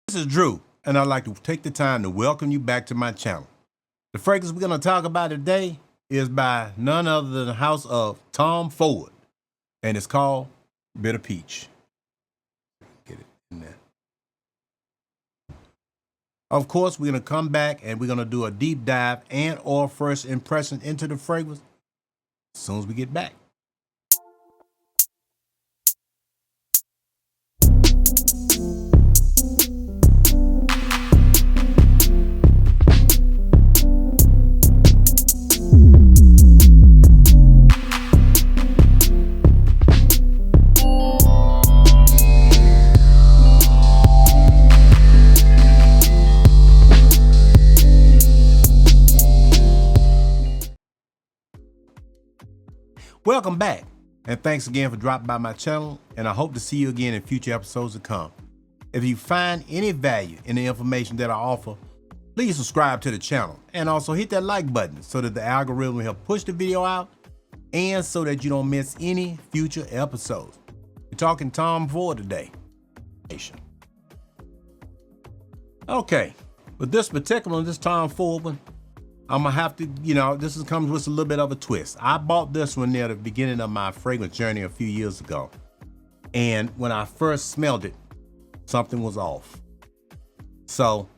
This is Drew, and I'd like to take the time to welcome you back to my channel. The fragrance we're going to talk about today is by none other than the house of Tom Ford, and it's called Bitter Peach. Get it in there. Of course, we're going to come back and we're going to do a deep dive and or first impression into the fragrance as soon as we get back. Welcome back, and thanks again for dropping by my channel, and I hope to see you again in future episodes to come. If you find any value in the information that I offer, please subscribe to the channel and also hit that like button so that the algorithm will help push the video out and so that you don't miss any future episodes. We're talking Tom Ford today. Okay, with this particular one, this Tom Ford one, I'm gonna have to, this comes with a little bit of a twist. I bought this one near the beginning of my fragrance journey a few years ago. And when I first smelled it, something was off. So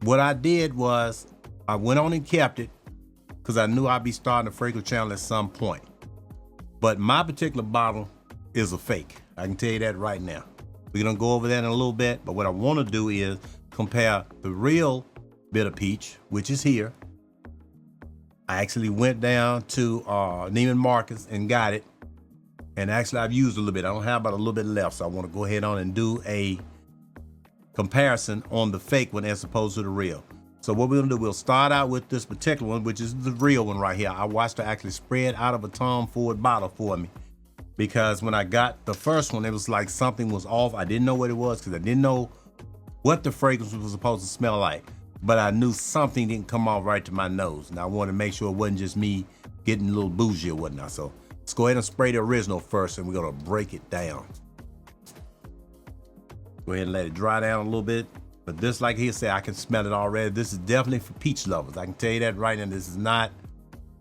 what I did was I went on and kept it because I knew I'd be starting a fragrance channel at some point. But my particular bottle is a fake. I can tell you that right now. We're gonna go over that in a little bit, but what I wanna do is compare the real Bitter Peach, which is here. I actually went down to Neiman Marcus and got it. And actually I've used a little bit. I don't have about a little bit left. So I want to go ahead on and do a comparison on the fake one as opposed to the real. So what we're gonna do, we'll start out with this particular one, which is the real one right here. I watched her actually spread out of a Tom Ford bottle for me. Because when I got the first one, it was like something was off. I didn't know what it was because I didn't know what the fragrance was supposed to smell like. But I knew something didn't come off right to my nose. And I wanted to make sure it wasn't just me getting a little bougie or whatnot. So let's go ahead and spray the original first and we're gonna break it down. Go ahead and let it dry down a little bit. But this, like he said, I can smell it already. This is definitely for peach lovers. I can tell you that right now. This is not,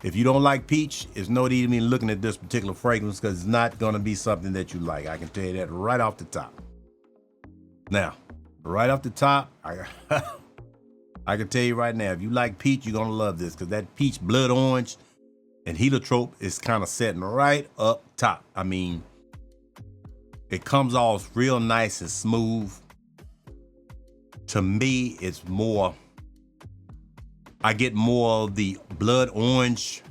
if you don't like peach, it's no need in me looking at this particular fragrance because it's not gonna be something that you like. I can tell you that right off the top. Now, right off the top, I can tell you right now, if you like peach, you're gonna love this because that peach blood orange and heliotrope is kind of sitting right up top. I mean, it comes off real nice and smooth. To me, it's more, I get more of the blood orange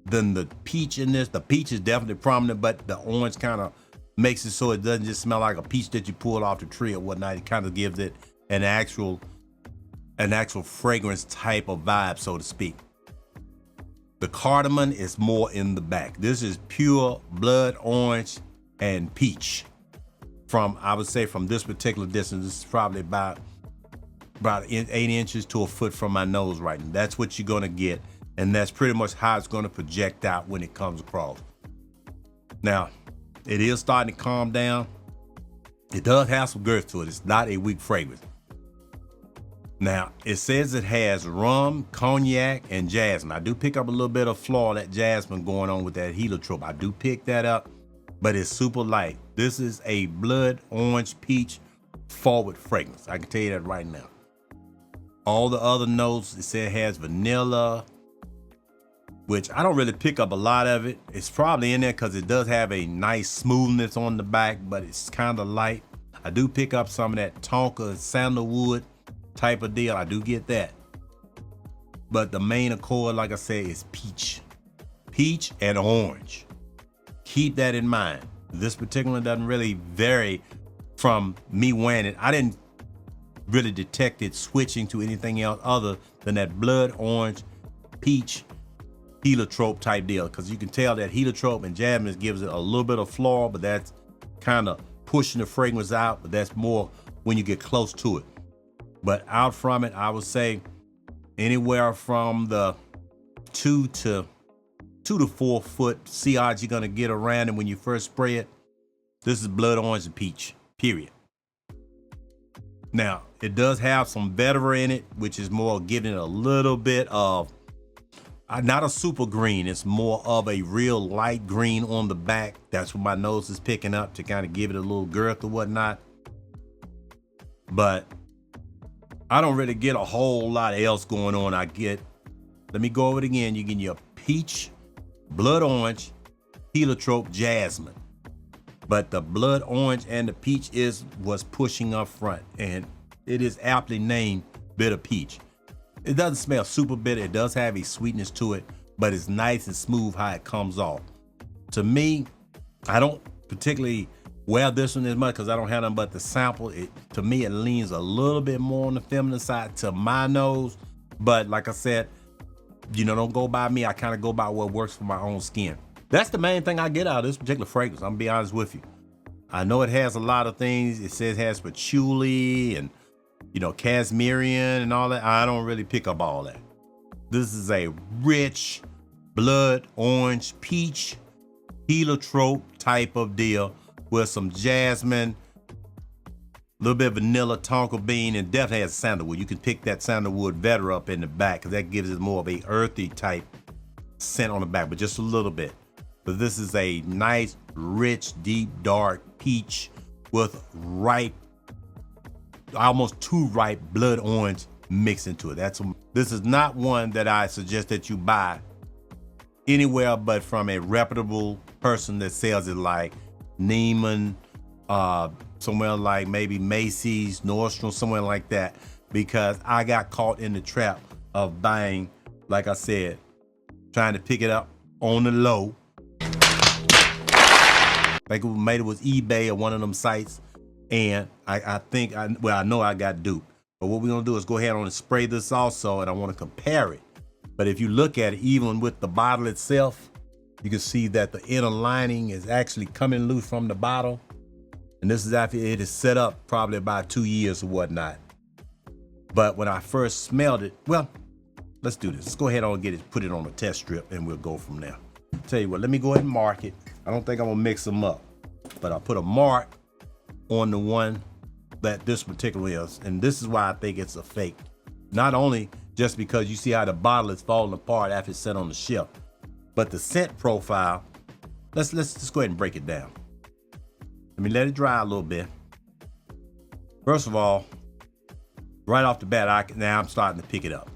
than the peach in this. The peach is definitely prominent, but the orange kind of makes it so it doesn't just smell like a peach that you pulled off the tree or whatnot. It kind of gives it an actual fragrance type of vibe, so to speak. The cardamom is more in the back. This is pure blood orange and peach. I would say from this particular distance, this is probably about 8 inches to a foot from my nose right now. That's what you're gonna get. And that's pretty much how it's gonna project out when it comes across. Now, it is starting to calm down. It does have some girth to it. It's not a weak fragrance. Now, it says it has rum, cognac, and jasmine. I do pick up a little bit of floral, that jasmine going on with that heliotrope. I do pick that up, but it's super light. This is a blood orange peach forward fragrance. I can tell you that right now. All the other notes, it said it has vanilla, which I don't really pick up a lot of it. It's probably in there because it does have a nice smoothness on the back, but it's kind of light. I do pick up some of that tonka sandalwood type of deal. I do get that. But the main accord, like I said, is peach. Peach and orange. Keep that in mind. This particular one doesn't really vary from me wearing it. I didn't really detect it switching to anything else other than that blood orange, peach, heliotrope type deal. Because you can tell that heliotrope and jasmine gives it a little bit of floral, but that's kind of pushing the fragrance out. But that's more when you get close to it. But out from it, I would say anywhere from the 2 to 4 foot sea odds you're gonna get around it when you first spray it. This is blood orange and peach, period. Now, it does have some vetiver in it, which is more giving it a little bit of, not a super green, it's more of a real light green on the back. That's what my nose is picking up to kind of give it a little girth or whatnot. But I don't really get a whole lot else going on. I get, let me go over it again. You get your peach, blood orange, heliotrope, jasmine. But the blood orange and the peach is what's pushing up front, and it is aptly named bitter peach. It doesn't smell super bitter. It does have a sweetness to it, but it's nice and smooth how it comes off. To me, I don't particularly wear this one as much because I don't have nothing but the sample. To me, it leans a little bit more on the feminine side to my nose. But like I said, you know, don't go by me. I kind of go by what works for my own skin. That's the main thing I get out of this particular fragrance. I'm gonna be honest with you. I know it has a lot of things. It says it has patchouli and, you know, casmirian and all that. I don't really pick up all that. This is a rich blood orange peach heliotrope type of deal with some jasmine, a little bit of vanilla, tonka bean, and definitely has sandalwood. You can pick that sandalwood vetiver up in the back because that gives it more of a earthy type scent on the back, but just a little bit. But this is a nice, rich, deep, dark peach with ripe, almost too ripe blood orange mixed into it. This is not one that I suggest that you buy anywhere but from a reputable person that sells it, like Neiman, somewhere like maybe Macy's, Nordstrom, somewhere like that, because I got caught in the trap of buying, like I said, trying to pick it up on the low. Like maybe it was eBay or one of them sites, and I know I got duped. But what we're gonna do is go ahead and spray this also, and I wanna compare it. But if you look at it, even with the bottle itself, you can see that the inner lining is actually coming loose from the bottle. And this is after it is set up probably about 2 years or whatnot. But when I first smelled it, well, let's do this. Let's go ahead and put it on a test strip, and we'll go from there. Tell you what, let me go ahead and mark it. I don't think I'm gonna mix them up, but I'll put a mark on the one that this particular is. And this is why I think it's a fake. Not only just because you see how the bottle is falling apart after it's set on the shelf, but the scent profile, let's just go ahead and break it down. Let me let it dry a little bit. First of all, right off the bat, now I'm starting to pick it up.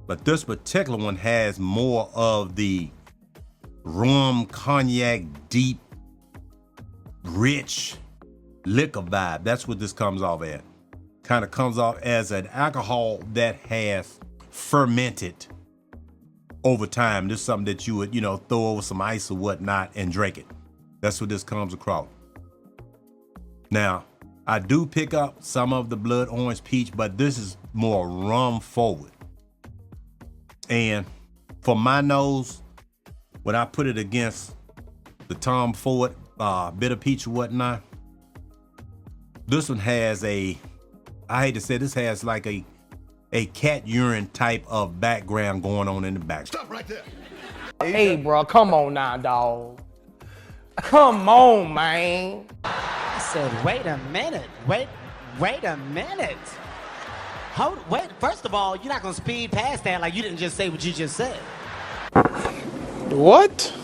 But this particular one has more of the rum, cognac, deep, rich liquor vibe. That's what this comes off as. Kind of comes off as an alcohol that has fermented over time. This is something that you would, throw over some ice or whatnot and drink it. That's what this comes across. Now, I do pick up some of the blood orange peach, but this is more rum forward. And for my nose, when I put it against the Tom Ford bitter peach or whatnot, this one has I hate to say, this has like a cat urine type of background going on in the back. Stop right there. Hey, bro, come on now, dog. Come on, man. I said, wait a minute. Wait a minute. Wait, first of all, you're not gonna speed past that like you didn't just say what you just said. What?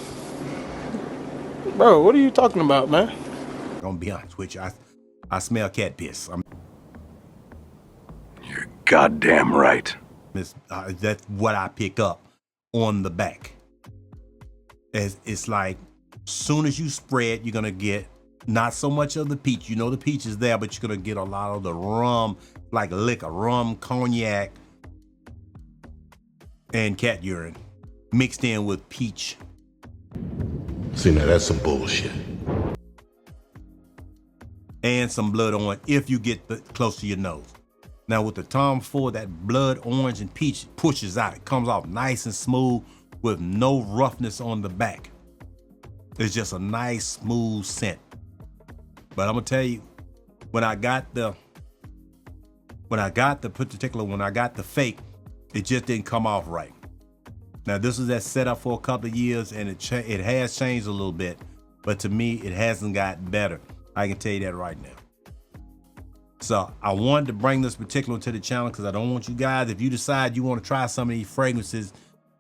Bro, what are you talking about, man? I'm gonna be honest with you. I smell cat piss. You're goddamn right. That's what I pick up on the back. It's like, soon as you spread, you're gonna get not so much of the peach. The peach is there, but you're gonna get a lot of the rum, like liquor, rum, cognac, and cat urine mixed in with peach. See, now that's some bullshit. And some blood orange if you get close to your nose. Now with the Tom Ford, that blood orange and peach pushes out. It comes off nice and smooth with no roughness on the back. It's just a nice, smooth scent. But I'm gonna tell you, when I got the fake, it just didn't come off right. Now this was that setup for a couple of years, and it has changed a little bit, but to me, it hasn't gotten better. I can tell you that right now. So I wanted to bring this particular to the channel because I don't want you guys, if you decide you want to try some of these fragrances,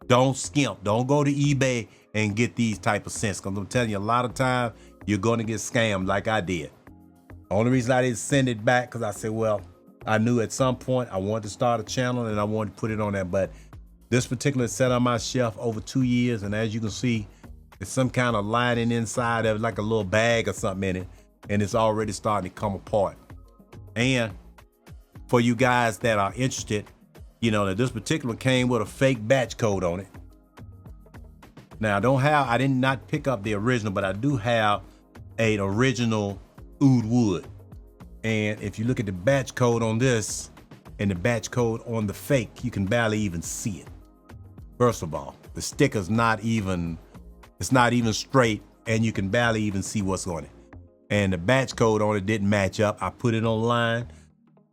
don't skimp. Don't go to eBay and get these type of scents. Because I'm telling you, a lot of times you're going to get scammed like I did. Only reason I didn't send it back because I said, well, I knew at some point I wanted to start a channel and I wanted to put it on there. But this particular is set on my shelf over 2 years. And as you can see, it's some kind of lining inside of it, like a little bag or something in it. And it's already starting to come apart. And for you guys that are interested, you know that this particular came with a fake batch code on it. Now I did not pick up the original, but I do have an original oud wood. And if you look at the batch code on this and the batch code on the fake, you can barely even see it. First of all, the sticker's not even straight, and you can barely even see what's on it. And the batch code on it didn't match up. I put it online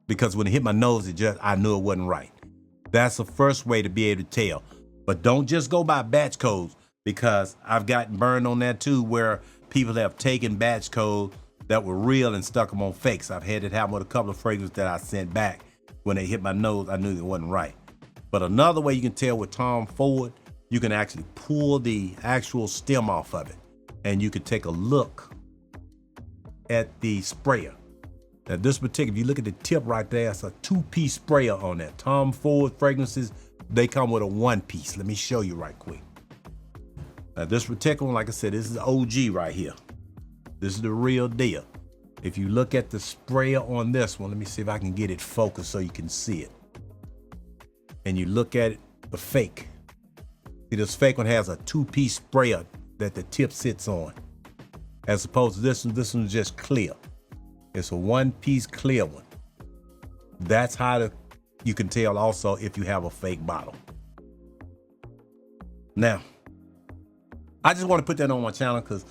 because when it hit my nose, I knew it wasn't right. That's the first way to be able to tell. But don't just go by batch codes, because I've gotten burned on that too, where people have taken batch codes that were real and stuck them on fakes. I've had it happen with a couple of fragrances that I sent back. When they hit my nose, I knew it wasn't right. But another way you can tell with Tom Ford, you can actually pull the actual stem off of it, and you can take a look at the sprayer. Now this particular, if you look at the tip right there, it's a 2-piece sprayer on that. Tom Ford fragrances, they come with a 1-piece. Let me show you right quick. Now this particular one, like I said, this is OG right here. This is the real deal. If you look at the sprayer on this one, let me see if I can get it focused so you can see it. And you look at it, the fake. See, this fake one has a 2-piece sprayer that the tip sits on. As opposed to this one's just clear. It's a 1-piece clear one. That's how you can tell also if you have a fake bottle. Now, I just want to put that on my channel because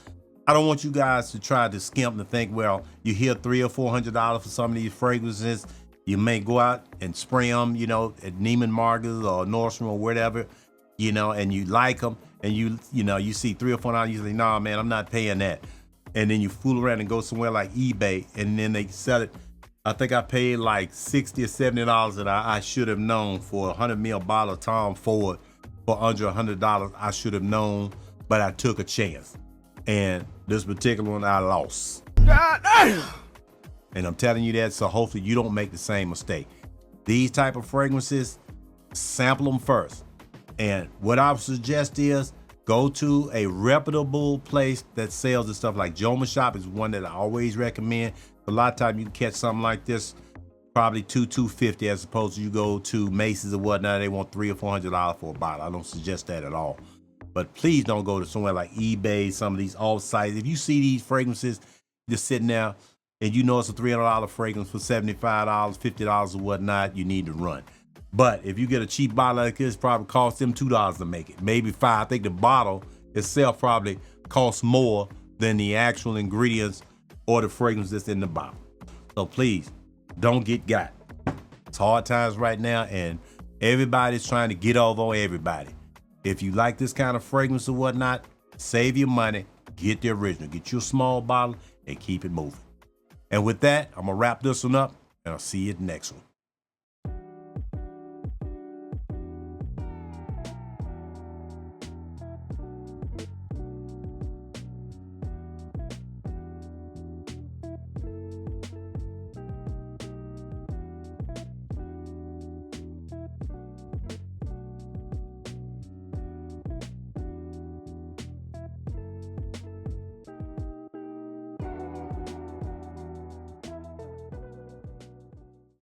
I don't want you guys to try to skimp and think, well, you hear $300 or $400 for some of these fragrances. You may go out and spray them, you know, at Neiman Marcus or Nordstrom or whatever, you know, and you like them, and you see $3 or $4, you say, nah, man, I'm not paying that. And then you fool around and go somewhere like eBay, and then they sell it. I think I paid like $60 or $70 that I should have known for a 100 ml bottle of Tom Ford for under $100. I should have known, but I took a chance. And this particular one I lost. God damn! And I'm telling you that so hopefully you don't make the same mistake. These type of fragrances, sample them first. And what I would suggest is go to a reputable place that sells this stuff. Like Joma Shop is one that I always recommend. A lot of times you can catch something like this, probably $250, as opposed to you go to Macy's or whatnot, they want $300 or $400 for a bottle. I don't suggest that at all. But please don't go to somewhere like eBay, some of these alt sites. If you see these fragrances just sitting there and you know it's a $300 fragrance for $75, $50 or whatnot, you need to run. But if you get a cheap bottle like this, probably costs them $2 to make it, maybe $5. I think the bottle itself probably costs more than the actual ingredients or the fragrance that's in the bottle. So please, don't get got. It's hard times right now, and everybody's trying to get over on everybody. If you like this kind of fragrance or whatnot, save your money, get the original, get you a small bottle, and keep it moving. And with that, I'm gonna wrap this one up, and I'll see you at the next one.